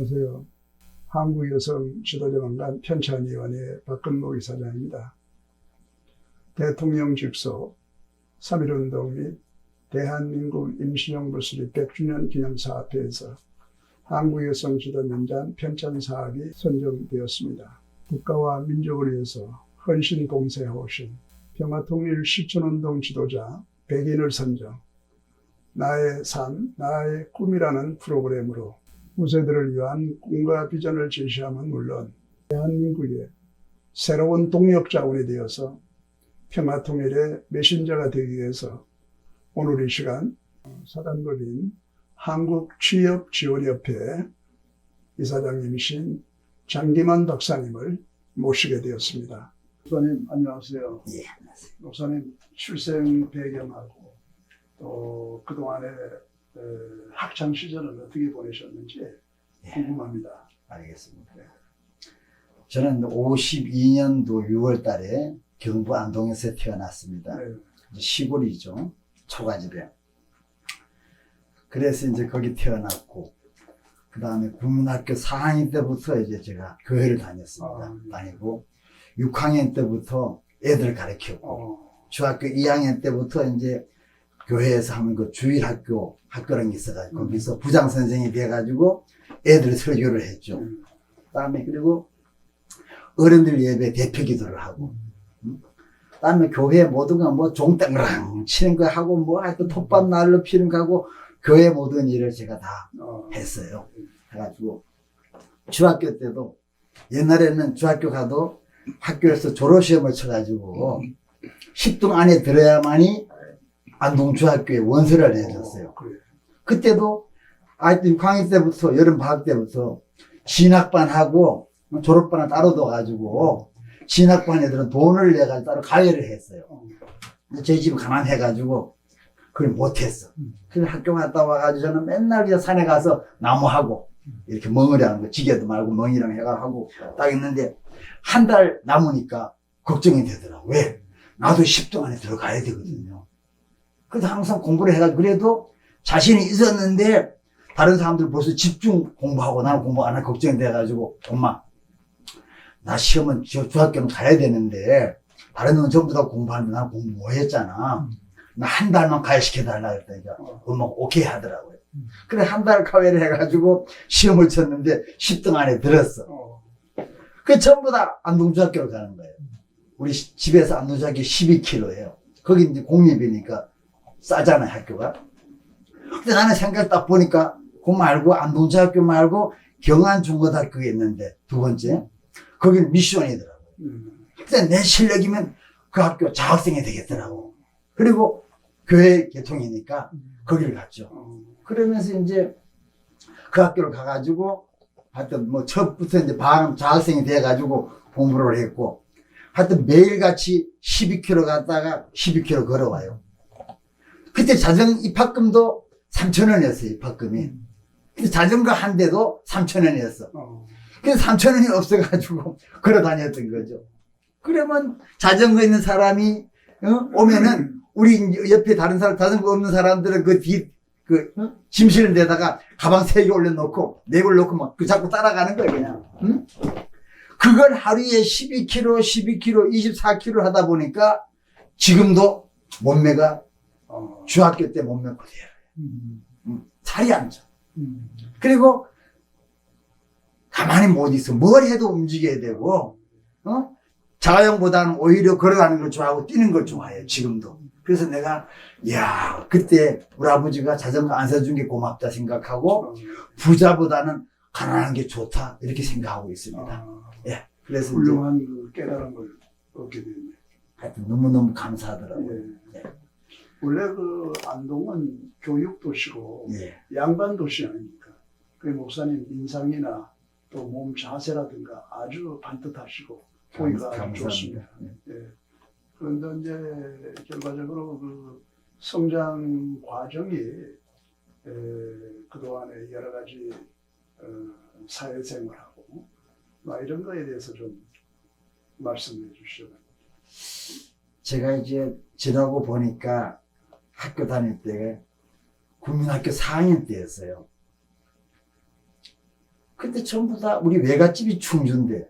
안녕하세요. 한국여성 지도자만간 편찬위원회 박근모 이사장입니다. 대통령 직속 3.1운동 및 대한민국 임시정부 수립 100주년 기념사업회에서 한국여성 지도연장 편찬 사업이 선정되었습니다. 국가와 민족을 위해서 헌신 봉사해 오신 평화통일 실천운동 지도자 100인을 선정, 나의 삶, 나의 꿈이라는 프로그램으로 후세들을 위한 꿈과 비전을 제시함은 물론 대한민국의 새로운 동력 자원이 되어서 평화통일의 메신저가 되기 위해서 오늘 이 시간 사단법인 한국취업지원협회 이사장님이신 장기만 박사님을 모시게 되었습니다. 목사님 안녕하세요. 예, 안녕하세요. 목사님 출생 배경하고 또 그동안의 학창 시절은 어떻게 보내셨는지 궁금합니다. 알겠습니다. 저는 52년도 6월 달에 경부 안동에서 태어났습니다. 네. 시골이죠. 초가집에. 그래서 이제 거기 태어났고, 그 다음에 국민학교 4학년 때부터 이제 제가 교회를 다녔습니다. 다니고, 6학년 때부터 애들 가르쳤고, 중학교 2학년 때부터 이제 교회에서 하면 그 주일학교 학교라는 게 있어가지고 거기서 부장 선생이 돼가지고 애들 설교를 했죠. 그다음에 그리고 어른들 예배 대표 기도를 하고, 그다음에 교회 모든 거 뭐 종땡랑 치는 거 하고 뭐 하여튼 톱밥 날로 피는 거 하고 교회 모든 일을 제가 다 했어요. 해가지고 중학교 때도 옛날에는 중학교 가도 학교에서 졸업시험을 쳐가지고 10등 안에 들어야만이 안동중학교에 원서를 내줬어요. 그때도 아이들 6학년 때부터 여름 방학 때부터 진학반하고 졸업반을 따로 둬가지고 진학반 애들은 돈을 내가지고 따로 가외를 했어요. 저희 집은 가난해가지고 그걸 못했어. 그래서 학교 갔다 와가지고 저는 맨날 그냥 산에 가서 나무하고 이렇게 멍이라는 거 지게도 말고 멍이랑 해가 하고 딱 있는데 한 달 남으니까 걱정이 되더라고. 왜? 나도 10등 안에 들어가야 되거든요. 그래서 항상 공부를 해가지고 그래도 자신이 있었는데 다른 사람들 벌써 집중 공부하고 나는 공부 안 할 걱정이 돼가지고 엄마 나 시험은 중학교는 가야 되는데 다른 놈은 전부 다 공부하는데 나는 공부 뭐 했잖아. 나 한 달만 가야시켜달라 그랬더니까 엄마가 오케이 하더라고요. 그래 한 달 가외를 해가지고 시험을 쳤는데 10등 안에 들었어. 그 전부 다 안동중학교로 가는 거예요. 우리 집에서 안동중학교 12km예요. 거기 이제 공립이니까 싸잖아요, 학교가. 근데 나는 생각 딱 보니까, 그거 말고, 안동중학교 말고, 경안중고등학교가 있는데, 두 번째. 거기는 미션이더라고요. 근데 내 실력이면 그 학교 장학생이 되겠더라고. 그리고 교회 개통이니까 거기를 갔죠. 그러면서 이제 그 학교를 가가지고, 하여튼 뭐 첫부터 이제 장학생이 돼가지고 공부를 했고, 하여튼 매일같이 12km 갔다가 12km 걸어와요. 그때 자전거 입학금도 3,000원이었어요, 입학금이. 근데 자전거 한 대도 3,000원이었어. 그래서 3,000원이 없어가지고 걸어 다녔던 거죠. 그러면 자전거 있는 사람이, 오면은, 우리 옆에 다른 사람, 자전거 없는 사람들은 짐 실는 데다가 가방 3개 올려놓고, 4개를 놓고 막 자꾸 따라가는 거예요, 그냥. 응? 그걸 하루에 12km, 12km, 24km 하다 보니까 지금도 몸매가 중학교 때 몸매 그대로. 살이 안 쪄. 그리고 가만히 못 있어. 뭘 해도 움직여야 되고, 자가용보다는 오히려 걸어가는 걸 좋아하고 뛰는 걸 좋아해요, 지금도. 그래서 내가, 이야, 그때 우리 아버지가 자전거 안 사준 게 고맙다 생각하고, 부자보다는 가난한 게 좋다, 이렇게 생각하고 있습니다. 예. 그래서. 훌륭한 그 깨달음을 얻게 됐네. 하여튼 너무너무 감사하더라고요. 예. 원래 그 안동은 교육도시고 예. 양반도시 아닙니까? 그 목사님 인상이나 또 몸 자세라든가 아주 반듯하시고 보기가 아주 좋습니다. 예. 그런데 이제 결과적으로 그 성장 과정이 그동안에 여러 가지 사회생활하고 이런 거에 대해서 좀 말씀해 주시죠. 제가 이제 지나고 보니까 학교 다닐 때 국민학교 4학년 때였어요. 근데 전부 다 우리 외갓집이 충주인데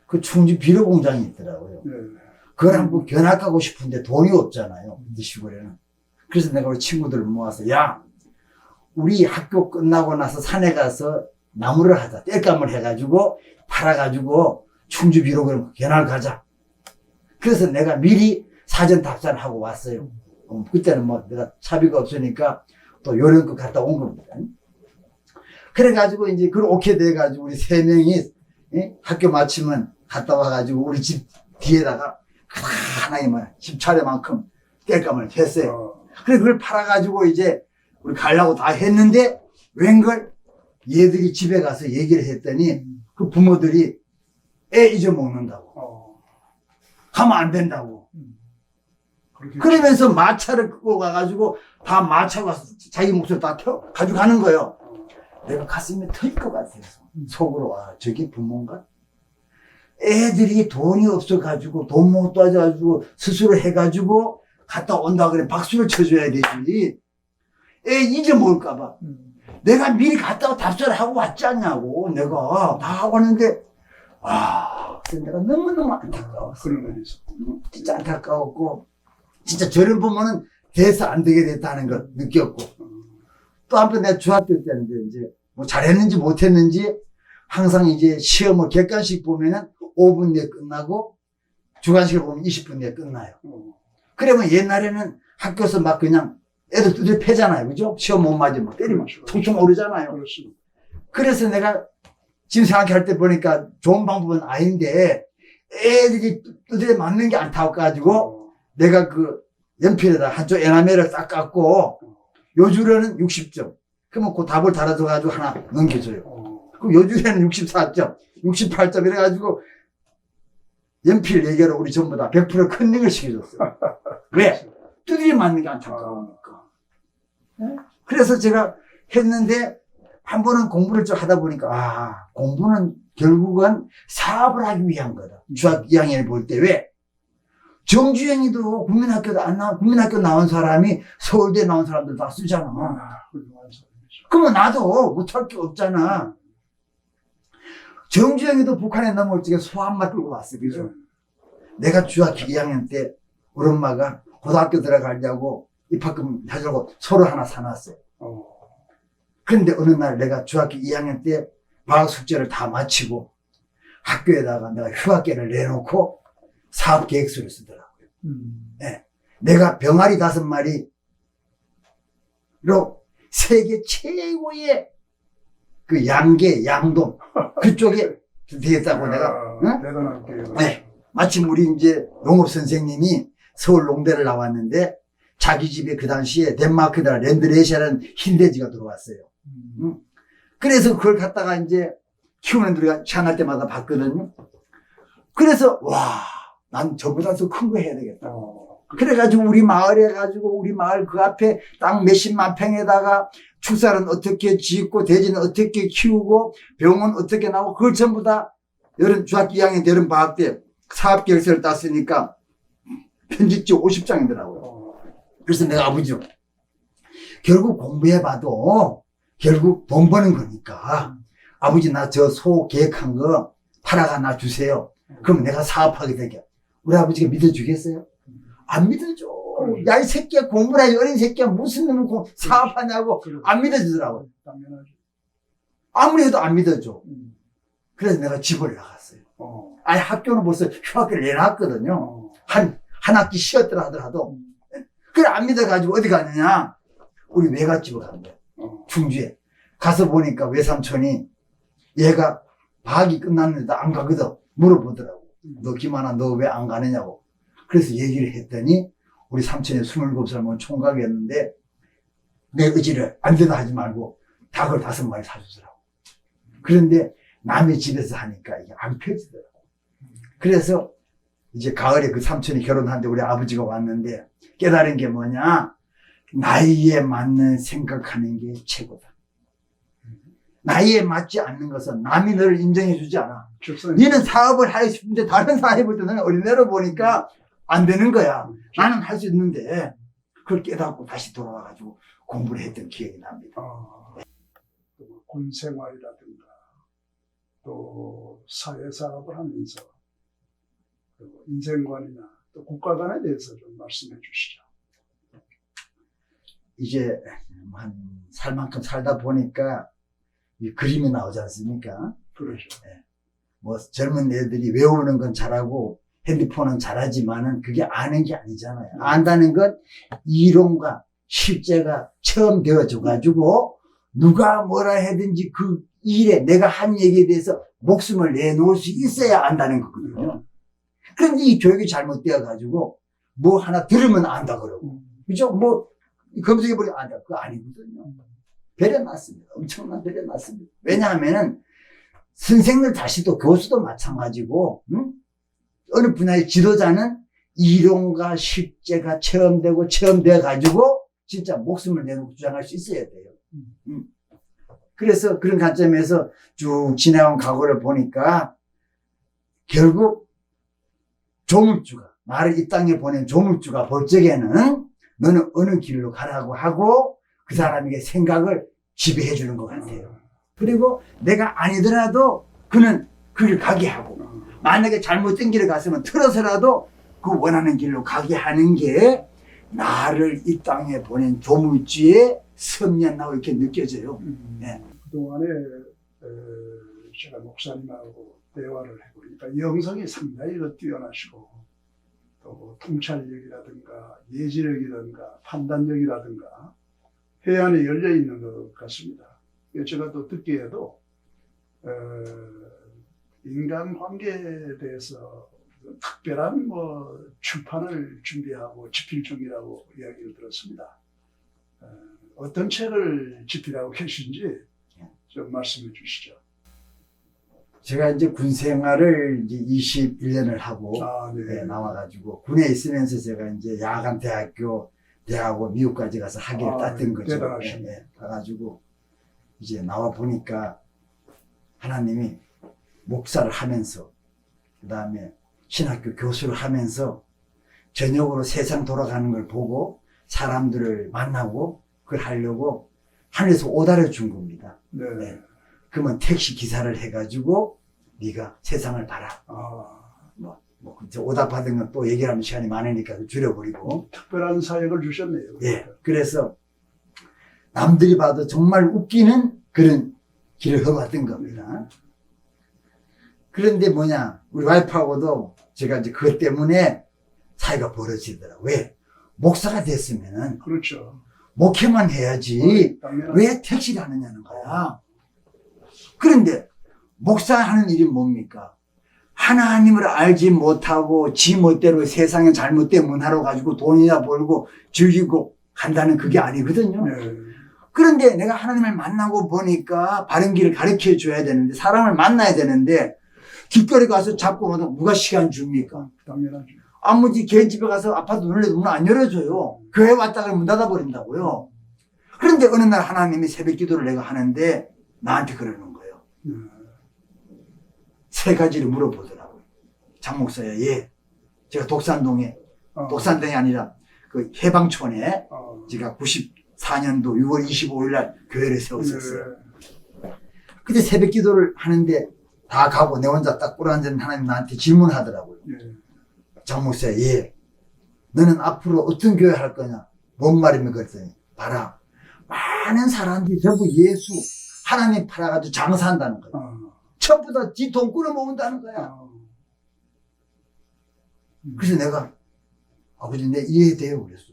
그 충주 비료 공장이 있더라고요. 네. 그걸 한번 견학하고 싶은데 돈이 없잖아요. 이 시골에는. 그래서 내가 우리 친구들을 모아서 야 우리 학교 끝나고 나서 산에 가서 나무를 하자. 땔감을 해가지고 팔아가지고 충주 비료 그럼 견학을 가자. 그래서 내가 미리 사전 답사를 하고 왔어요. 그때는 뭐 내가 차비가 없으니까 또 요령껏 갔다 온 겁니다. 그래가지고 이제 그걸 오케이 돼가지고 우리 세 명이 학교 마치면 갔다 와가지고 우리 집 뒤에다가 하나의 뭐 10차례만큼 땔감을 했어요. 그래 그걸 팔아가지고 이제 우리 가려고 다 했는데 웬걸 얘들이 집에 가서 얘기를 했더니 그 부모들이 애 잊어먹는다고 가면 안 된다고 그러면서 마차를 끌고 가가지고 다 마차 가서 자기 목소리 다 가지고 가는 거예요. 내가 가슴이 터질 것 같아서 속으로 와 저게 부모인가? 애들이 돈이 없어가지고 돈 못 따져가지고 스스로 해가지고 갔다 온다 그래 박수를 쳐줘야 되지. 애 잊어먹을까봐 내가 미리 갔다 와 답사를 하고 왔지 않냐고 내가 다 하고 왔는데 그래서 내가 너무너무 안타까웠어. 그런 일이 있어. 진짜 안타까웠고 진짜 저런 부모는 돼서 안 되게 됐다는 걸 느꼈고 또 한편 내가 중학교 때인데 이제 뭐 잘했는지 못했는지 항상 이제 시험을 객관식 보면은 5분 내에 끝나고 주관식을 보면 20분 내에 끝나요. 그러면 옛날에는 학교에서 막 그냥 애들 두드려 패잖아요. 그죠? 시험 못 맞으면 때리면 통통 오르잖아요. 그렇습니다. 그래서 내가 지금 생각할 때 보니까 좋은 방법은 아닌데 애들이 두드려 맞는 게 안타까워가지고 내가 그 연필에다 한쪽 에나멜을 싹 깎고 요 줄에는 60점. 그러면 그 답을 달아줘가지고 하나 넘겨줘요. 그럼 요 줄에는 64점, 68점 이래가지고 연필 4개로 우리 전부 다 100% 컨닝을 시켜줬어요. 왜? 두드려 맞는 게 안타까우니까. 그래서 제가 했는데 한 번은 공부를 좀 하다 보니까 공부는 결국은 사업을 하기 위한 거다. 중학교 2학년을 볼 때 왜? 정주행이도 국민학교 나온 사람이 서울대 나온 사람들 다 쓰잖아. 훌륭한 사람이죠. 그러면 나도 못할 게 없잖아. 정주행이도 북한에 넘어올 적에 소 한 마리 끌고 왔어. 그죠? 내가 중학교 2학년 때 우리 엄마가 고등학교 들어가려고 입학금 해주려고 소를 하나 사놨어요. 그런데 어느 날 내가 중학교 2학년 때 방학 숙제를 다 마치고 학교에다가 내가 휴학계를 내놓고 사업 계획서를 쓰더라고요. 네. 내가 병아리 5마리로 세계 최고의 그 양계, 양동 그쪽에 되겠다고 내가 대단한 계획을. 네. 마침 우리 이제 농업 선생님이 서울 농대를 나왔는데 자기 집에 그 당시에 덴마크다 랜드레시아라는 흰돼지가 들어왔어요. 그래서 그걸 갖다가 이제 키우는 우리가 시안할 때마다 봤거든요. 그래서 난 저보다 더 큰 거 해야 되겠다. 그래가지고 우리 마을에 가지고 우리 마을 그 앞에 땅 몇십만 평에다가 축사는 어떻게 짓고 돼지는 어떻게 키우고 병은 어떻게 나오고 그걸 전부 다 중학교 2학년 여름 방학 때 사업 계획서를 땄으니까 편집지 50장이더라고요. 그래서 내가 아버지 결국 공부해봐도 결국 돈 버는 거니까 아버지 나 저 소 계획한 거 팔아가 나 주세요. 그럼 내가 사업하게 되게. 우리 아버지가 믿어주겠어요? 안 믿어줘. 야, 이 새끼야, 공부를 해. 어린 새끼야, 무슨 놈을 사업하냐고. 안 믿어주더라고요. 당연하죠. 아무리 해도 안 믿어줘. 그래서 내가 집을 나갔어요. 아니, 학교는 벌써 휴학기를 내놨거든요. 한 학기 쉬었더라 하더라도. 그래, 안 믿어가지고 어디 가느냐. 우리 외갓집을 간 거야. 충주에. 가서 보니까 외삼촌이 얘가 방학이 끝났는데도 안 가거든. 물어보더라고. 너 김하나 너 왜 안 가느냐고. 그래서 얘기를 했더니 우리 삼촌이 27살 총각이었는데 내 의지를 안 되다 하지 말고 닭을 5마리 사주더라고. 그런데 남의 집에서 하니까 이게 안 펴지더라고. 그래서 이제 가을에 그 삼촌이 결혼하는데 우리 아버지가 왔는데 깨달은 게 뭐냐. 나이에 맞는 생각하는 게 최고다. 나이에 맞지 않는 것은 남이 너를 인정해 주지 않아. 너는 사업을 하고 싶은데 다른 사업을 또 너는 어린애로 보니까 안 되는 거야. 나는 할 수 있는데 그걸 깨닫고 다시 돌아와가지고 공부를 했던 기억이 납니다. 군 생활이라든가 또 사회사업을 하면서 그리고 인생관이나 또 국가관에 대해서 좀 말씀해 주시죠. 이제 한 살 만큼 살다 보니까 이 그림이 나오지 않습니까? 그러죠. 뭐 젊은 애들이 외우는 건 잘하고 핸드폰은 잘하지만은 그게 아는 게 아니잖아요. 안다는 건 이론과 실제가 처음 되어져 가지고 누가 뭐라 하든지 그 일에 내가 한 얘기에 대해서 목숨을 내놓을 수 있어야 안다는 거거든요. 그런데 이 교육이 잘못되어 가지고 뭐 하나 들으면 안다 그러고 그죠? 뭐 검색해보니 안다. 그거 아니거든요. 배려놨습니다. 엄청난 배려놨습니다. 왜냐하면은 선생들 다시도 교수도 마찬가지고 어느 분야의 지도자는 이론과 실제가 체험되어 가지고 진짜 목숨을 내놓고 주장할 수 있어야 돼요. 그래서 그런 관점에서 쭉 지나온 과거를 보니까 결국 조물주가 나를 이 땅에 보낸 조물주가 볼 적에는 너는 어느 길로 가라고 하고 그 사람에게 생각을 지배해 주는 것 같아요. 그리고 내가 아니더라도 그는 그 길 가게 하고 만약에 잘못된 길을 갔으면 틀어서라도 그 원하는 길로 가게 하는 게 나를 이 땅에 보낸 조물주의 섭리였다고 이렇게 느껴져요. 네. 그동안에 제가 목사님하고 대화를 해보니까 영성이 상당히 뛰어나시고 또 통찰력이라든가 예지력이라든가 판단력이라든가 해안에 열려있는 것 같습니다. 제가 또 듣기에도 인간관계에 대해서 특별한 뭐 출판을 준비하고 집필 중이라고 이야기를 들었습니다. 어떤 책을 집필하고 계신지 좀 말씀해 주시죠. 제가 이제 군 생활을 이제 21년을 하고 네, 나와가지고 군에 있으면서 제가 이제 야간 대학하고 미국까지 가서 학위를 땄던 거죠. 네, 가가지고 이제 나와 보니까 하나님이 목사를 하면서 그 다음에 신학교 교수를 하면서 저녁으로 세상 돌아가는 걸 보고 사람들을 만나고 그걸 하려고 하늘에서 오다를 준 겁니다. 네. 그러면 택시 기사를 해가지고 네가 세상을 봐라. 오다 받은 건 또 얘기하면 시간이 많으니까 줄여버리고. 특별한 사역을 주셨네요. 예. 그래서 남들이 봐도 정말 웃기는 그런 길을 걸어왔던 겁니다. 그런데 뭐냐, 우리 와이프하고도 제가 이제 그것 때문에 사이가 벌어지더라고요. 왜? 목사가 됐으면은. 그렇죠. 목회만 해야지. 왜 택시를 하느냐는 거야. 그런데 목사하는 일이 뭡니까? 하나님을 알지 못하고 지 멋대로 세상의 잘못된 문화로 가지고 돈이나 벌고 즐기고 간다는 그게 아니거든요. 네. 그런데 내가 하나님을 만나고 보니까 바른 길을 가르쳐 줘야 되는데 사람을 만나야 되는데 길거리 가서 잡고 오면 누가 시간 줍니까? 당연하죠. 아무리 걔 집에 가서 아파트 놀래도 문 안 열어줘요. 교회 왔다 그러면 문 닫아버린다고요. 그런데 어느 날 하나님이 새벽 기도를 내가 하는데 나한테 그러는 거예요. 세 가지를 물어보더라고요. 장 목사야, 예. 제가 독산동에 아니라 그 해방촌에 제가 94년도 6월 25일 날 교회를 세웠었어요. 그때 새벽 기도를 하는데 다 가고 내 혼자 딱 꿇어앉은 하나님 나한테 질문하더라고요. 장 목사야, 예. 너는 앞으로 어떤 교회 할 거냐? 뭔 말이면 그랬더니 봐라. 많은 사람들이 전부 예수, 하나님 팔아가지고 장사한다는 거야. 전부 다 지 돈 꾸려 모은다는 거야. 그래서 내가 아버지 내 이해돼요 그랬어.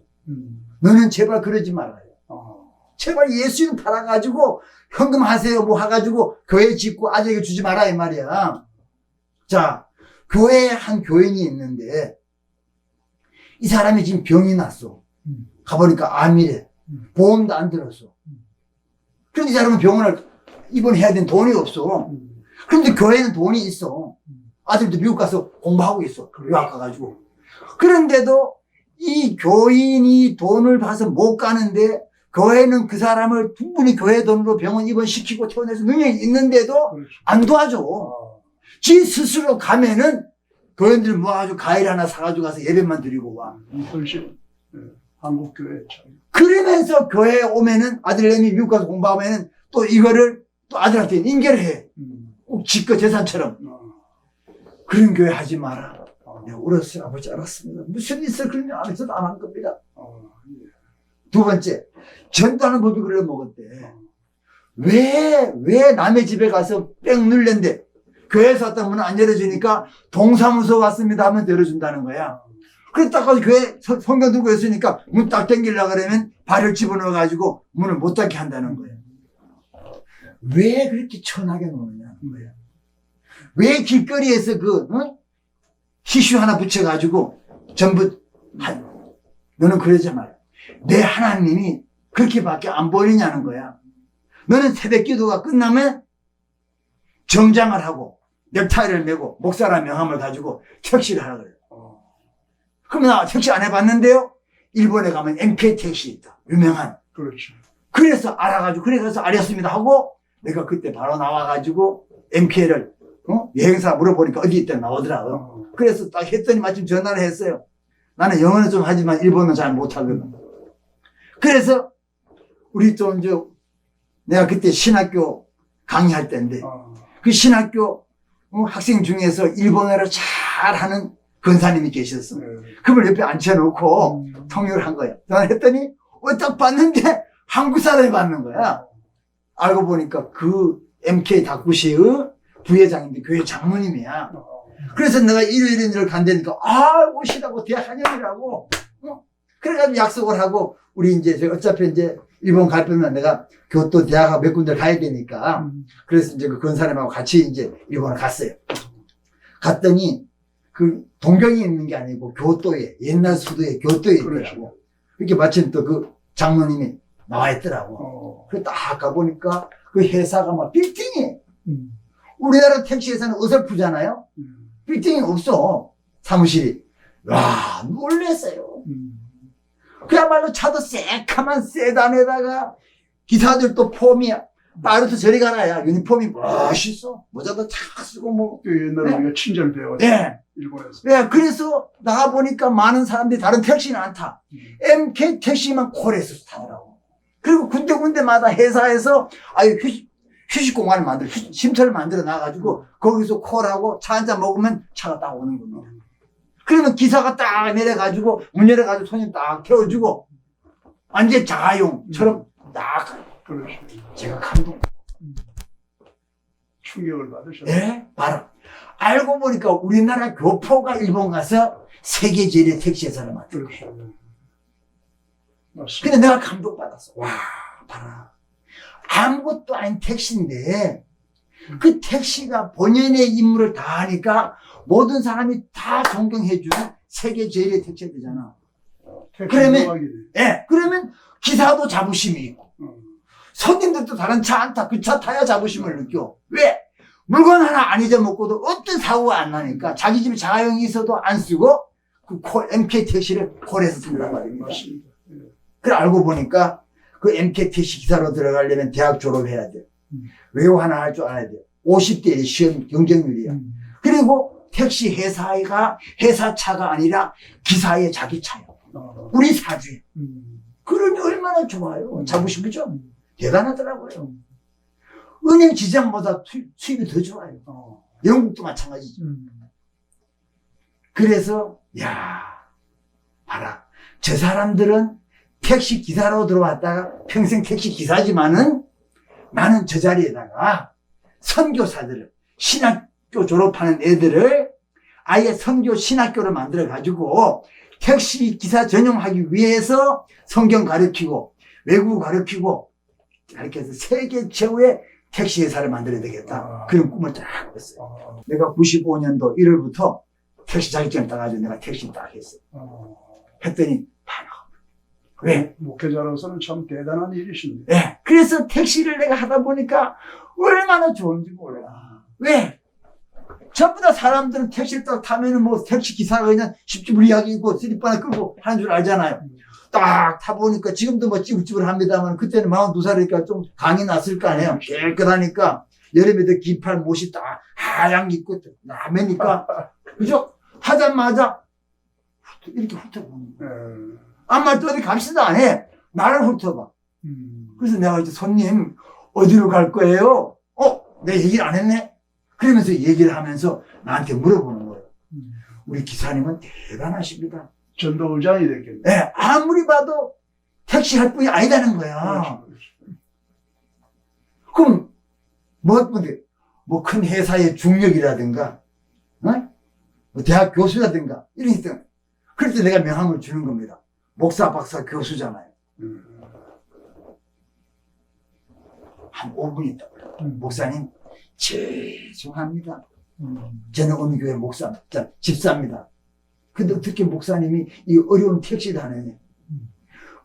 너는 제발 그러지 말아요. 제발 예수 이름 팔아가지고 현금 하세요 뭐 해가지고 교회 짓고 아재에게 주지 마라 이 말이야. 자, 교회에 한 교인이 있는데 이 사람이 지금 병이 났어. 가보니까 암이래. 보험도 안 들었어. 그런데 이 사람은 병원을 입원해야 되는 돈이 없어. 그런데 교회는 돈이 있어. 아들도 미국 가서 공부하고 있어. 유학 가가지고. 그런데도 이 교인이 돈을 봐서 못 가는데 교회는 그 사람을 충분히 교회 돈으로 병원 입원시키고 퇴원해서 능력이 있는데도 안 도와줘. 지 스스로 가면은 교인들 모아가지고 과일 하나 사가지고 가서 예배만 드리고 와. 훨씬 한국교회 참. 그러면서 교회에 오면은 아들내미 미국 가서 공부하면은 또 이거를 또 아들한테 인계를 해. 꼭 지껏 재산처럼. 그런 교회 하지 마라. 내가 울었어요. 아버지 알았습니다. 무슨 일을 그런 안 해서도 안 한 겁니다. 예. 두 번째, 전도하는 법이 그걸 먹었대. 왜 남의 집에 가서 뺑 눌렸는데 교회에서 왔다 문을 안 열어주니까 동사무소 왔습니다 하면 열어준다는 거야. 그래서 딱 가서 교회 성경 들고 있으니까 문 딱 당기려고 그러면 발을 집어넣어가지고 문을 못 닫게 한다는 거야. 왜 그렇게 천하게 노느냐. 왜 길거리에서 티슈 하나 붙여가지고 전부 너는 그러지 마라. 내 하나님이 그렇게밖에 안 보이냐는 거야. 너는 새벽 기도가 끝나면 정장을 하고 넥타이를 메고 목사라 명함을 가지고 택시를 하라 그래요. 그러면 나 택시 안 해봤는데요. 일본에 가면 MK 택시 있다. 유명한. 그렇죠. 그래서 알아가지고 그래서 알았습니다 하고 내가 그때 바로 나와가지고 MK를 여행사 물어보니까 어디 있다 나오더라고요. 그래서 딱 했더니 마침 전화를 했어요. 나는 영어는 좀 하지만 일본은 잘 못하거든. 그래서 우리 좀 내가 그때 신학교 강의할 때인데 그 신학교 학생 중에서 일본어를 잘하는 권사님이 계셨어. 그걸 옆에 앉혀놓고 통역을 한 거야. 나는 했더니 딱 봤는데 한국 사람이 받는 거야. 알고 보니까 그 MK 다쿠시의 부회장인데 교회 장모님이야. 그래서 내가 일요일을 간다니까 오시라고 대학 한영이라고 그래가지고 약속을 하고 우리 이제 어차피 이제 일본 갈 거면 내가 교토 대학 몇 군데 가야 되니까 그래서 이제 그 권사님하고 같이 이제 일본을 갔어요. 갔더니 그 동경에 있는 게 아니고 교토에 옛날 수도에 교토에 있더라고. 이렇게 마침 또 그 장모님이 나와 있더라고. 그래서 딱 가보니까 그 회사가 막 빌딩이 우리나라 택시회사는 어설프잖아요. 빌딩이 없어. 사무실이. 와 놀랬어요. 그야말로 차도 새카만 세단에다가 기사들도 폼이야. 빠르서 저리 가라야. 유니폼이 멋있어. 모자도 착 쓰고 뭐. 옛날에 우리가 친절 배웠죠. 네. 일본에서. 네. 그래서 나가보니까 많은 사람들이 다른 택시는 안 타. MK 택시만 콜해서 타더라고. 그리고 군데군데마다 회사에서 휴식 공간을 만들어, 쉼터를 만들어 놔가지고 거기서 콜하고 차 한잔 먹으면 차가 딱 오는 겁니다. 그러면 기사가 딱 내려가지고 문 열어가지고 손님 딱 태워주고 완전 자가용처럼 딱. 그렇죠. 제가 감동. 충격을 받으셨어요. 네? 바로. 알고 보니까 우리나라 교포가 일본 가서 세계 제일의 택시회사를 만들어. 그렇죠. 맞습니다. 근데 내가 감동받았어. 와, 봐라. 아무것도 아닌 택시인데 그 택시가 본연의 임무를 다 하니까 모든 사람이 다 존경해주는 세계 제일의 택시가 되잖아. 그러면 기사도 자부심이 있고 손님들도 다른 차 안 타. 그 차 타야 자부심을 느껴. 왜? 물건 하나 안 잊어먹고도 어떤 사고가 안 나니까 자기 집에 자가용이 있어도 안 쓰고 그 MK 택시를 콜해서 쓴단 말입니다. 맞습니다. 그래 알고 보니까 그 MK 택시 기사로 들어가려면 대학 졸업해야 돼. 외국 하나 할 줄 알아야 돼. 50대의 시험 경쟁률이야. 그리고 택시 회사가 회사 차가 아니라 기사의 자기 차야. 우리 사주에. 그러니 얼마나 좋아요. 자부심 그죠? 대단하더라고요. 은행 지점보다 수입이 더 좋아요. 영국도 마찬가지죠. 그래서 봐라. 저 사람들은 택시 기사로 들어왔다가 평생 택시 기사지만은 나는 저 자리에다가 선교사들을 신학교 졸업하는 애들을 아예 선교 신학교를 만들어 가지고 택시 기사 전용하기 위해서 성경 가르치고 외국어 가르치고 이렇게 해서 세계 최고의 택시 회사를 만들어야 되겠다. 그런 꿈을 딱 꿨어요. 내가 95년도 1월부터 택시 자격증을 따가지고 내가 택시 딱 했어요. 했더니 왜? 목회자로서는 참 대단한 일이십니다. 네. 그래서 택시를 내가 하다 보니까 얼마나 좋은지 몰라. 왜? 전부 다 사람들은 택시를 딱 타면은 뭐 택시 기사가 그냥 십지불이하게 입고 쓰리바나 끌고 하는 줄 알잖아요. 딱 타보니까 지금도 뭐 찌불찌불합니다만 그때는 42살이니까 좀 강이 났을 거 아니에요. 깨끗하니까 여름에도 긴팔 못이 딱 하얀 게 입고 남으니까 그죠? 타자마자 이렇게 훑어보는 거예요. 아마 또 어디 갑시다 안 해. 나를 훑어봐. 그래서 내가 이제 손님 어디로 갈 거예요? 내 얘기를 안 했네? 그러면서 얘기를 하면서 나한테 물어보는 거예요. 우리 기사님은 대단하십니다. 전도의장이 됐겠네. 네, 아무리 봐도 택시 할 분이 아니다는 거야. 그럼 뭐 큰 회사의 중력이라든가, 어? 뭐 대학 교수라든가 이런 게 있잖아요. 그럴 때 내가 명함을 주는 겁니다. 목사, 박사, 교수잖아요. 한 5분 있다고 그래요. 목사님, 죄송합니다. 저는 어느 교회 집사입니다. 근데 어떻게 목사님이 이 어려운 택시 다니냐.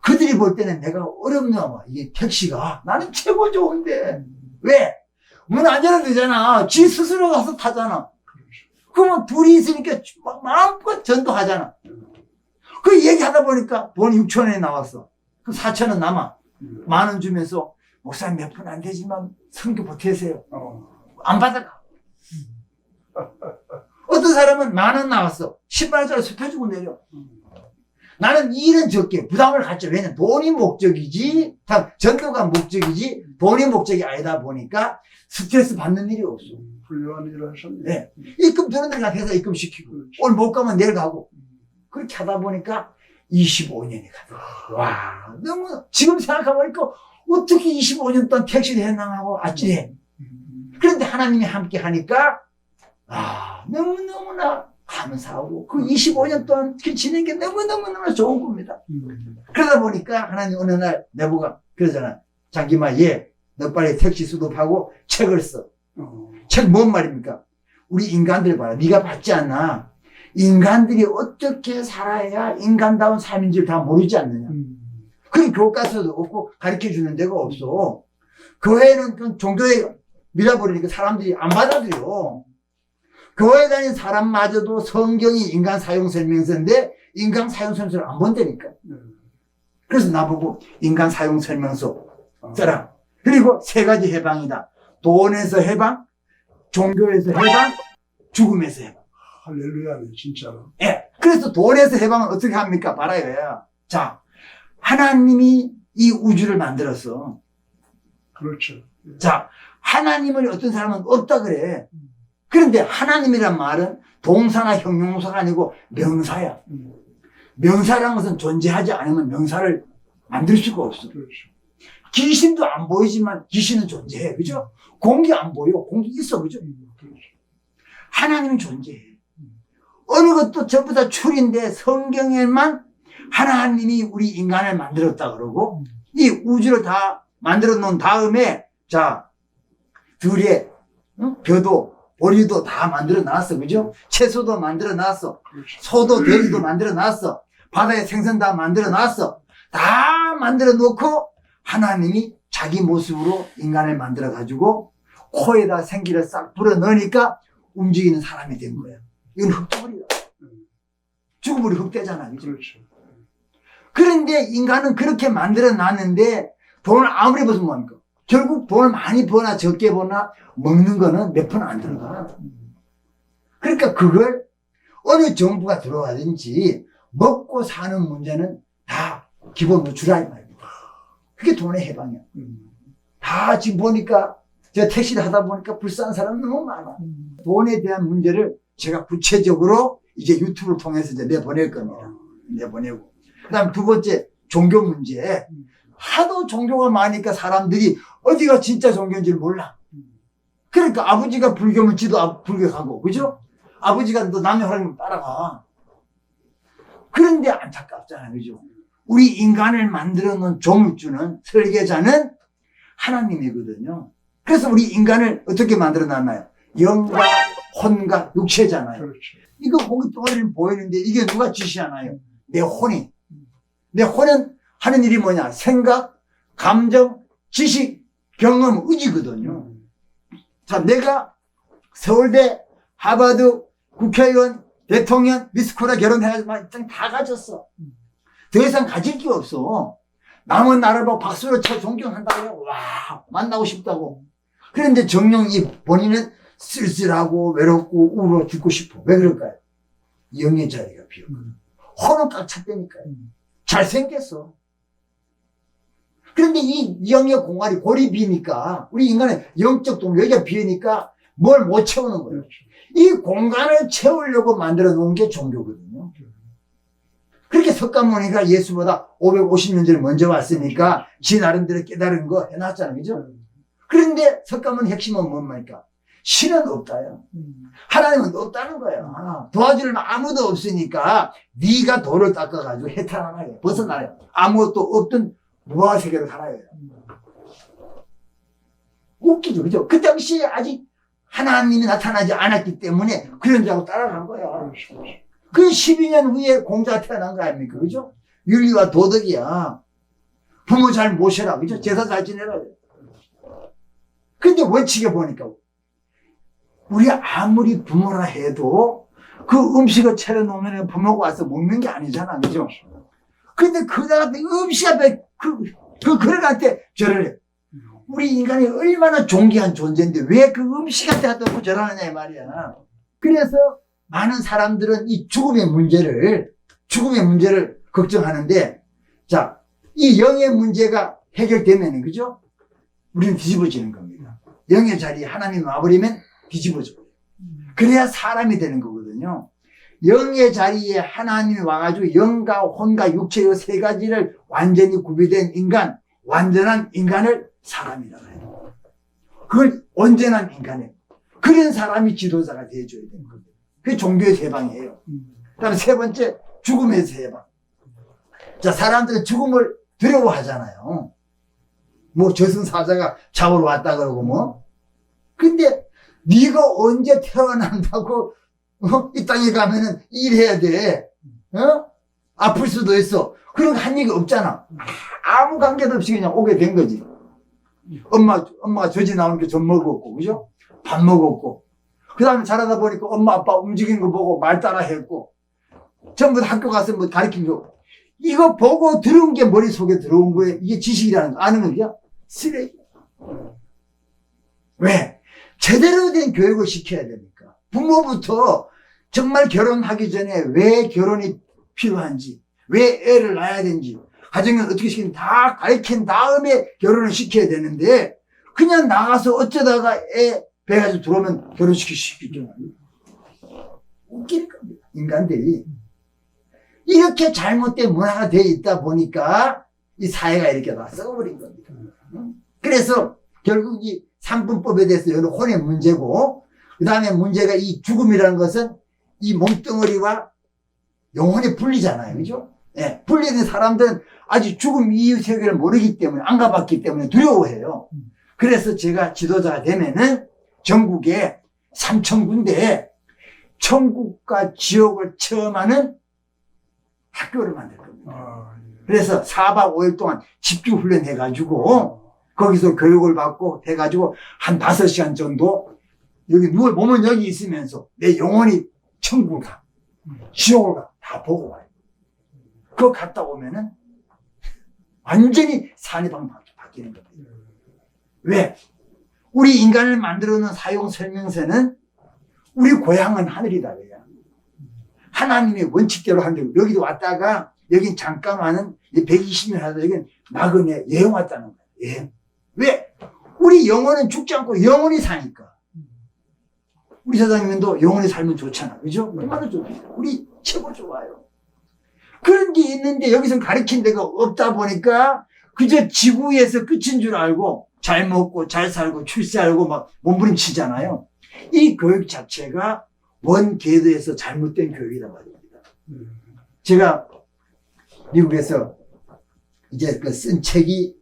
그들이 볼 때는 내가 어렵나 봐. 이게 택시가. 나는 최고 좋은데. 왜? 문 안 열어도 되잖아. 지 스스로 가서 타잖아. 그러면 둘이 있으니까 마음껏 전도하잖아. 그 얘기하다 보니까 돈 6,000원이 나왔어. 그 4,000원 남아. 10,000원 주면서 목사님 몇 푼 안 되지만 선교 보태세요. 안 받아가. 어떤 사람은 10,000원 나왔어. 10만원짜리 수표 주고 내려. 나는 일은 적게 부담을 갖죠. 왜냐면 돈이 목적이지, 전도가 목적이지, 돈이 목적이 아니다 보니까 스트레스 받는 일이 없어. 훌륭한 일을 하셨네. 네. 입금 되는 데가 회사 입금 시키고, 오늘 못 가면 내일 가고. 그렇게 하다 보니까 25년이 가더라고요. 와, 너무, 지금 생각해보니까 어떻게 25년 동안 택시를 해나가고 아찔해. 그런데 하나님이 함께 하니까, 너무너무나 감사하고, 그 25년 동안 지낸 게 너무너무너무 좋은 겁니다. 그러다 보니까 하나님 어느 날 내보가 그러잖아. 장기마, 너 빨리 택시 수급하고 책을 써. 책 뭔 말입니까? 우리 인간들 봐라. 네가 받지 않나? 인간들이 어떻게 살아야 인간다운 삶인 줄 다 모르지 않느냐. 그 교과서도 없고 가르쳐 주는 데가 없어. 교회는 종교에 밀어버리니까 사람들이 안 받아들여. 교회 다니는 사람마저도 성경이 인간 사용 설명서인데 인간 사용 설명서를 안 본다니까. 그래서 나보고 인간 사용 설명서 써라. 그리고 3가지 해방이다. 돈에서 해방, 종교에서 해방, 죽음에서 해방. 할렐루야네, 진짜로. 예. 그래서 돈에서 해방은 어떻게 합니까? 봐라요. 자, 하나님이 이 우주를 만들었어. 그렇죠. 자, 하나님을 어떤 사람은 없다 그래. 그런데 하나님이란 말은 동사나 형용사가 아니고 명사야. 명사라는 것은 존재하지 않으면 명사를 만들 수가 없어. 그렇죠. 귀신도 안 보이지만 귀신은 존재해. 그죠? 공기 안 보여. 공기 있어. 그죠? 그렇죠. 하나님은 존재해. 어느 것도 전부 다 추리인데 성경에만 하나님이 우리 인간을 만들었다 그러고 이 우주를 다 만들어 놓은 다음에 자, 들에 벼도 오리도 다 만들어 놨어. 그죠? 채소도 만들어 놨어. 그렇죠. 소도 돼지도 만들어 놨어. 바다의 생선 다 만들어 놨어. 다 만들어 놓고 하나님이 자기 모습으로 인간을 만들어 가지고 코에다 생기를 싹 불어 넣으니까 움직이는 사람이 된 거야. 이건 흙덩어리야. 죽음으로 흙대잖아. 그죠? 그렇죠. 그런데 인간은 그렇게 만들어 놨는데 돈을 아무리 벌으면 뭐합니까? 결국 돈을 많이 버나 적게 버나 먹는 거는 몇 푼 안 들어가. 그러니까 그걸 어느 정부가 들어가든지 먹고 사는 문제는 다 기본으로 주라 이 말이야. 그게 돈의 해방이야. 다 지금 보니까 제가 택시를 하다 보니까 불쌍한 사람 너무 많아. 돈에 대한 문제를 제가 구체적으로 이제 유튜브를 통해서 이제 내보낼 겁니다. 내보내고. 그 다음 2번째, 종교 문제. 하도 종교가 많으니까 사람들이 어디가 진짜 종교인지를 몰라. 그러니까 아버지가 불교면 지도 불교 가고, 그죠? 아버지가 너 남녀 하나님 따라가. 그런데 안타깝잖아, 그죠? 우리 인간을 만들어 놓은 조물주는, 설계자는 하나님이거든요. 그래서 우리 인간을 어떻게 만들어 놨나요? 영과 혼과 육체잖아요. 그렇죠. 이거 고기 덩어리는 보이는데 이게 누가 지시하나요? 내 혼이. 내 혼은 하는 일이 뭐냐? 생각, 감정, 지식, 경험, 의지거든요. 자, 내가 서울대, 하버드, 국회의원, 대통령, 미스코리아 결혼해가지고 다 가졌어. 더 이상 가질 게 없어. 남은 나를 보고 박수로 쳐 존경한다고 해요. 와, 만나고 싶다고. 그런데 정녕 이 본인은 쓸쓸하고 외롭고 우울해 죽고 싶어. 왜 그럴까요? 영의 자리가 비어. 혼은 꽉 찼다니까요. 잘생겼어. 그런데 이 영의 공간이 골이 비니까 우리 인간의 영적 동력이 비니까 뭘 못 채우는 거예요. 그렇죠. 이 공간을 채우려고 만들어 놓은 게 종교거든요. 그렇게 석가모니가 예수보다 550년 전에 먼저 왔으니까 지 나름대로 깨달은 거 해놨잖아요. 그죠? 그런데 석가모니 핵심은 뭡니까? 신은 없다요. 하나님은 없다는 거예요. 도와줄 아무도 없으니까 네가 돌을 닦아가지고 해탈하나요. 벗어나요. 아무것도 없던 무아세계로 살아요. 웃기죠. 그죠? 그 당시에 아직 하나님이 나타나지 않았기 때문에 그런 줄 알고 따라간 거예요. 그 12년 후에 공자가 태어난 거 아닙니까? 그죠? 윤리와 도덕이야. 부모 잘 모셔라. 그죠? 제사 잘 지내라. 근데 원칙에 보니까 우리 아무리 부모라 해도 그 음식을 차려놓으면 부모가 와서 먹는 게 아니잖아. 그죠? 근데 그다가 음식 앞에 그 그릇한테 절을 해. 우리 인간이 얼마나 존귀한 존재인데 왜 그 음식한테 갖다 놓고 절하느냐 이 말이야. 그래서 많은 사람들은 이 죽음의 문제를 걱정하는데, 자, 이 영의 문제가 해결되면은, 그죠? 우리는 뒤집어지는 겁니다. 영의 자리에 하나님이 와버리면 뒤집어져요. 그래야 사람이 되는 거거든요. 영의 자리에 하나님이 와가지고 영과 혼과 육체 이 세 가지를 완전히 구비된 인간, 완전한 인간을 사람이라고 해요. 그걸 온전한 인간이에요. 그런 사람이 지도자가 되어줘야 되는 겁니다. 그게 종교의 세방이에요. 그 다음에 세 번째, 죽음의 세방. 자, 사람들은 죽음을 두려워하잖아요. 뭐 저승사자가 잡으러 왔다 그러고 뭐. 근데 네가 언제 태어난다고 이 땅에 가면은 일해야 돼. 아플 수도 있어. 그런 거 한 얘기 없잖아. 아무 관계도 없이 그냥 오게 된 거지. 엄마가 저지 나오는 게 젖 먹었고, 그죠? 밥 먹었고. 그 다음에 자라다 보니까 엄마, 아빠 움직이는 거 보고 말 따라 했고. 전부 다 학교 가서 뭐 가르친 거. 이거 보고 들은 게 머릿속에 들어온 거예요. 이게 지식이라는 거 아는 거야? 쓰레기. 왜? 제대로 된 교육을 시켜야 되니까. 부모부터 정말 결혼하기 전에 왜 결혼이 필요한지, 왜 애를 낳아야 되는지, 가정을 어떻게 시키는지 다 가르친 다음에 결혼을 시켜야 되는데, 그냥 나가서 어쩌다가 애 배가지고 들어오면 결혼시킬 수 있겠죠. 웃기는 겁니다. 인간들이. 이렇게 잘못된 문화가 되어 있다 보니까 이 사회가 이렇게 다 썩어버린 겁니다. 그래서 결국 이 삼분법에 대해서 여러 혼의 문제고, 그 다음에 문제가 이 죽음이라는 것은 이 몸뚱어리와 영혼이 분리잖아요. 그죠? 예, 분리된 사람들은 아직 죽음 이후 세계를 모르기 때문에, 안 가봤기 때문에 두려워해요. 그래서 제가 지도자가 되면은 전국에 3,000군데에 천국과 지옥을 체험하는 학교를 만들 겁니다. 그래서 4박 5일 동안 집중훈련 해가지고 거기서 교육을 받고 해가지고 한 5시간 정도 여기 몸은 여기 있으면서 내 영혼이 천국을 가, 지옥을 가, 다 보고 와요. 그거 갔다 오면은 완전히 삶의 방법이 바뀌는 겁니다. 왜? 우리 인간을 만들어 놓은 사용 설명서는 우리 고향은 하늘이다. 그래요. 하나님의 원칙대로 한다고. 여기도 왔다가 여긴 잠깐 와는 120년 하다 여긴 나그네 여행 왔다는 거예요. 예. 왜? 우리 영혼은 죽지 않고 영원히 사니까. 우리 사장님도 영원히 살면 좋잖아. 그죠? 얼마나 좋죠. 우리 최고 좋아요. 그런 게 있는데 여기서 가르친 데가 없다 보니까 그저 지구에서 끝인 줄 알고 잘 먹고 잘 살고 출세하고 막 몸부림치잖아요. 이 교육 자체가 원궤도에서 잘못된 교육이란 말입니다. 제가 미국에서 이제 그 쓴 책이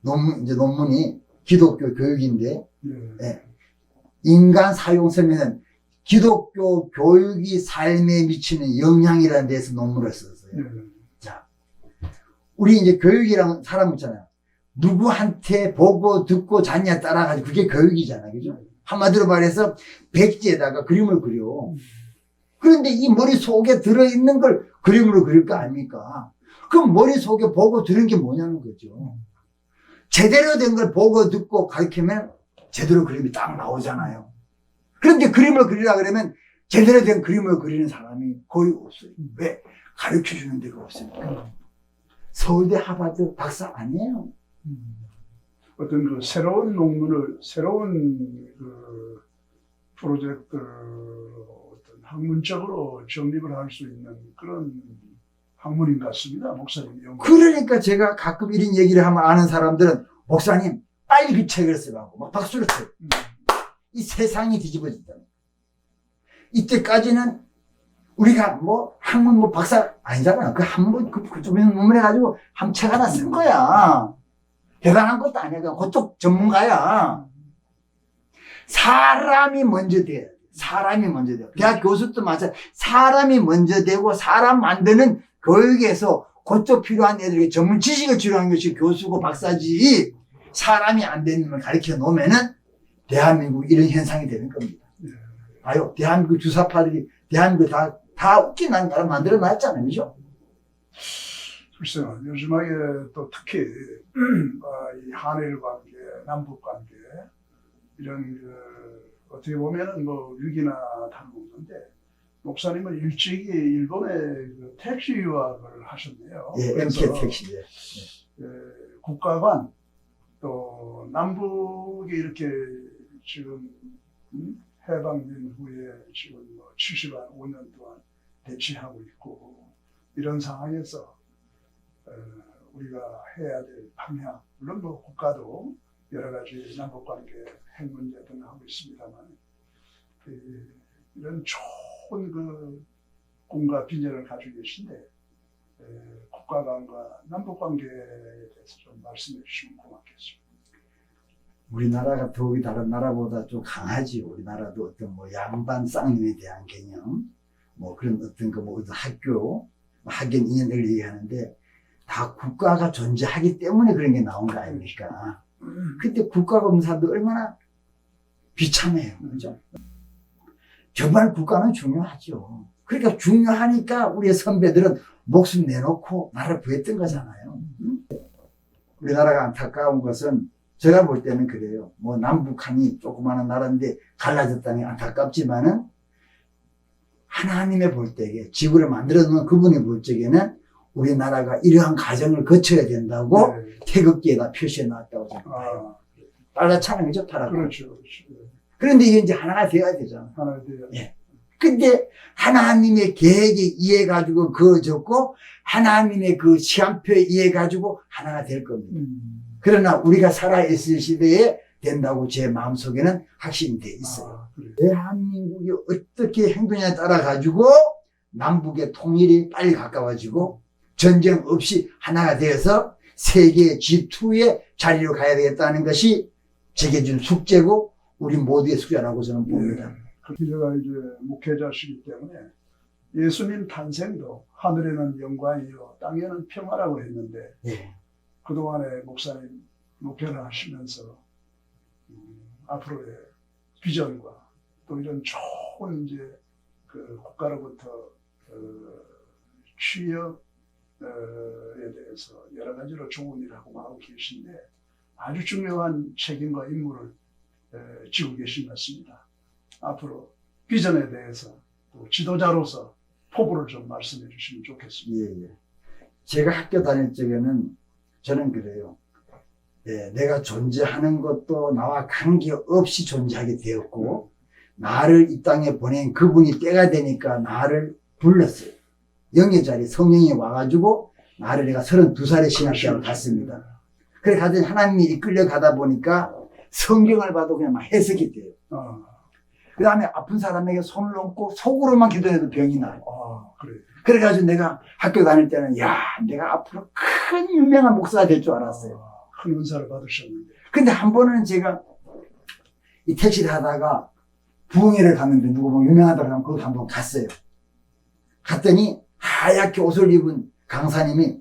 논문이 기독교 교육인데, 예. 인간 사용 설명은 기독교 교육이 삶에 미치는 영향이라는 데서 논문을 썼어요. 자, 우리 이제 교육이라는 사람 있잖아요. 누구한테 보고 듣고 잤냐 따라가지고 그게 교육이잖아요. 그죠? 한마디로 말해서 백지에다가 그림을 그려. 그런데 이 머릿속에 들어있는 걸 그림으로 그릴 거 아닙니까? 그럼 머릿속에 보고 들은 게 뭐냐는 거죠. 제대로 된 걸 보고 듣고 가르치면 제대로 그림이 딱 나오잖아요. 그런데 그림을 그리라 그러면 제대로 된 그림을 그리는 사람이 거의 없어요. 왜? 가르쳐주는 데가 없으니까. 서울대 하버드 박사 아니에요. 어떤 그 새로운 논문을, 새로운 그 프로젝트 어떤 학문적으로 정립을 할 수 있는 그런 학문인 것 같습니다. 목사님 연구. 그러니까 제가 가끔 이런 얘기를 하면 아는 사람들은 목사님 빨리 그 책을 쓰라고 막 박수를 쳐요. 이 세상이 뒤집어진다. 이때까지는 우리가 뭐 학문 뭐 박사 아니잖아. 그 한문 그 논문 해가지고 한 책 하나 쓴 거야. 대단한 것도 아니야. 그냥 그쪽 전문가야. 사람이 먼저 돼야 돼. 사람이 먼저 돼요. 대학 교수도 마찬가지. 사람이 먼저 되고 사람 만드는 교육에서 그쪽 필요한 애들에게 전문 지식을 주려는 것이 교수고 박사지. 사람이 안 되는 걸 가르쳐 놓으면은 대한민국 이런 현상이 되는 겁니다. 아유, 대한민국 주사파들이 대한민국 다 웃긴 나라 만들어 놨잖아요. 그죠? 글쎄요, 요즘하게 또 특히 이 한일 관계, 남북 관계 이런 어떻게 보면은 뭐 위기나 다름없는데 목사님은 일찍이 일본에 그 택시 유학을 하셨네요. 예, MK 택시. 예. 국가 간 또 남북이 이렇게 지금 해방된 후에 지금 뭐 75년 동안 대치하고 있고 이런 상황에서 우리가 해야 될 방향, 물론 뭐 국가도 여러 가지 남북관계 핵 문제 등 하고 있습니다만 이런 좋은 그 꿈과 비전을 가지고 계신데 국가 간과 남북 관계에 대해서 좀 말씀해 주시면 고맙겠습니다. 우리나라가 더욱이 다른 나라보다 좀 강하지. 우리나라도 어떤 뭐 양반 쌍년에 대한 개념, 뭐 그런 어떤 그 뭐 학교, 학연 인연을 얘기하는데 다 국가가 존재하기 때문에 그런 게 나온 거 아닙니까? 그때 국가 검사도 얼마나 비참해요. 그죠? 정말 국가는 중요하죠. 그러니까 중요하니까 우리의 선배들은 목숨 내놓고 나라를 구했던 거잖아요. 우리나라가 안타까운 것은 제가 볼 때는 그래요. 뭐 남북한이 조그마한 나라인데 갈라졌다니 안타깝지만은 하나님의 볼 때에 지구를 만들어 놓은 그분이 볼 적에는 우리나라가 이러한 과정을 거쳐야 된다고 태극기에다 표시해 놨다고 생각해요. 빨갛잖아요. 그죠? 파랗고. 그렇죠. 그런데 이게 이제 하나가 되어야 되잖아. 하나 돼야. 예. 근데 하나님의 계획에 의해 가지고 그어졌고 하나님의 그 시간표에 의해 가지고 하나가 될 겁니다. 그러나 우리가 살아있을 시대에 된다고 제 마음속에는 확신이 돼 있어요. 대한민국이 어떻게 행동에 따라 가지고 남북의 통일이 빨리 가까워지고 전쟁 없이 하나가 되어서 세계 G2의 자리로 가야 되겠다는 것이 제게 준 숙제고 우리 모두의 숙제라고 저는 봅니다. 제가 이제 목회자시기 때문에 예수님 탄생도 하늘에는 영광이요 땅에는 평화라고 했는데 그동안에 목사님 목회를 하시면서 앞으로의 비전과 또 이런 좋은 이제 그 국가로부터 취업에 대해서 여러 가지로 좋은 일을 하고 하고 계신데 아주 중요한 책임과 임무를 지고 계신 것 같습니다. 앞으로 비전에 대해서 또 지도자로서 포부를 좀 말씀해 주시면 좋겠습니다. 예. 제가 학교 다닐 적에는 저는 그래요. 내가 존재하는 것도 나와 관계없이 존재하게 되었고 나를 이 땅에 보낸 그분이 때가 되니까 나를 불렀어요. 영의 자리 성령이 와가지고 나를 내가 32살에 신학교를 갔습니다. 그래 가더니 하나님이 이끌려 가다 보니까 성경을 봐도 그냥 막 해석이 돼요. 그 다음에 아픈 사람에게 손을 얹고 속으로만 기도해도 병이 나요. 그래. 그래가지고 내가 학교 다닐 때는 내가 앞으로 큰 유명한 목사가 될 줄 알았어요. 큰 은사를 받으셨는데. 근데 한 번은 제가 이 택시를 하다가 부흥회를 갔는데 누구 보면 유명하다고 하면 거기 한번 갔어요. 갔더니 하얗게 옷을 입은 강사님이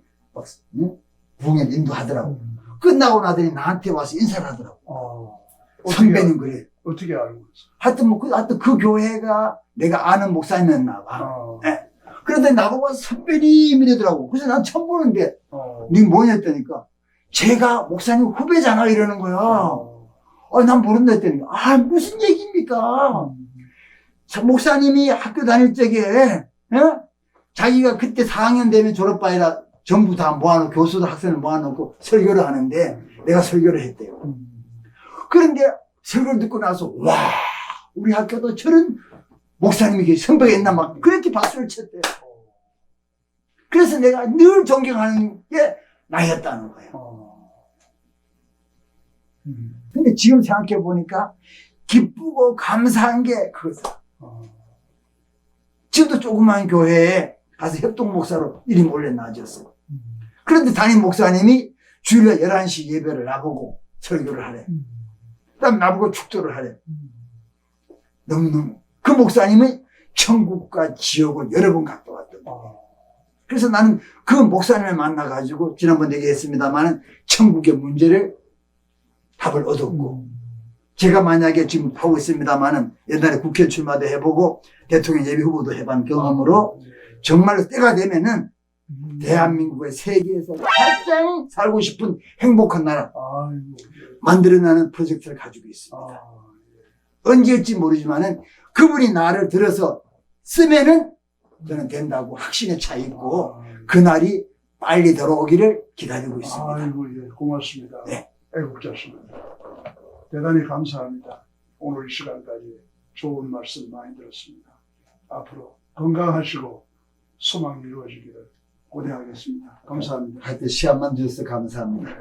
부흥회를 인도하더라고. 끝나고 나더니 나한테 와서 인사를 하더라고. 선배님 그래. 어떻게 알고 있어? 하여튼 그 교회가 내가 아는 목사님이었나 봐. 그런데 나보고 선배님 이러더라고. 그래서 난 처음 보는데, 니 뭐냐 했다니까. 제가 목사님 후배잖아 이러는 거야. 난 모른다 했더니, 무슨 얘기입니까? 목사님이 학교 다닐 적에, 자기가 그때 4학년 되면 졸업반이라 전부 다 모아놓고, 교수들 학생을 모아놓고 설교를 하는데, 내가 설교를 했대요. 그런데 설교를 듣고 나서, 우리 학교도 저런 목사님이 선배겠나 막 그렇게 박수를 쳤대요. 그래서 내가 늘 존경하는 게 나였다는 거예요. 근데 지금 생각해 보니까 기쁘고 감사한 게 그거다. 지금도 조그마한 교회에 가서 협동 목사로 이름 올려 놔줬어요. 그런데 담임 목사님이 주일날 11시 예배를 나보고 설교를 하래. 그 다음 나보고 축도를 하래. 너무너무. 그 목사님은 천국과 지옥을 여러 번 갔다 왔던 거예요. 그래서 나는 그 목사님을 만나가지고 지난번 얘기했습니다만 천국의 문제를 답을 얻었고 제가 만약에 지금 하고 있습니다만은 옛날에 국회 출마도 해보고 대통령 예비 후보도 해본 경험으로 정말로 때가 되면은 대한민국의 세계에서 가장 살고 싶은 행복한 나라 만들어내는 프로젝트를 가지고 있습니다. 언제일지 모르지만은 그분이 나를 들어서 쓰면은 저는 된다고 확신에 차 있고 그날이 빨리 들어오기를 기다리고 있습니다. 아이고, 예, 고맙습니다. 네. 애국자십니다. 대단히 감사합니다. 오늘 이 시간까지 좋은 말씀 많이 들었습니다. 앞으로 건강하시고 소망이 이루어지기를 고대하겠습니다. 감사합니다. 하여튼 시간만 주셔서 감사합니다.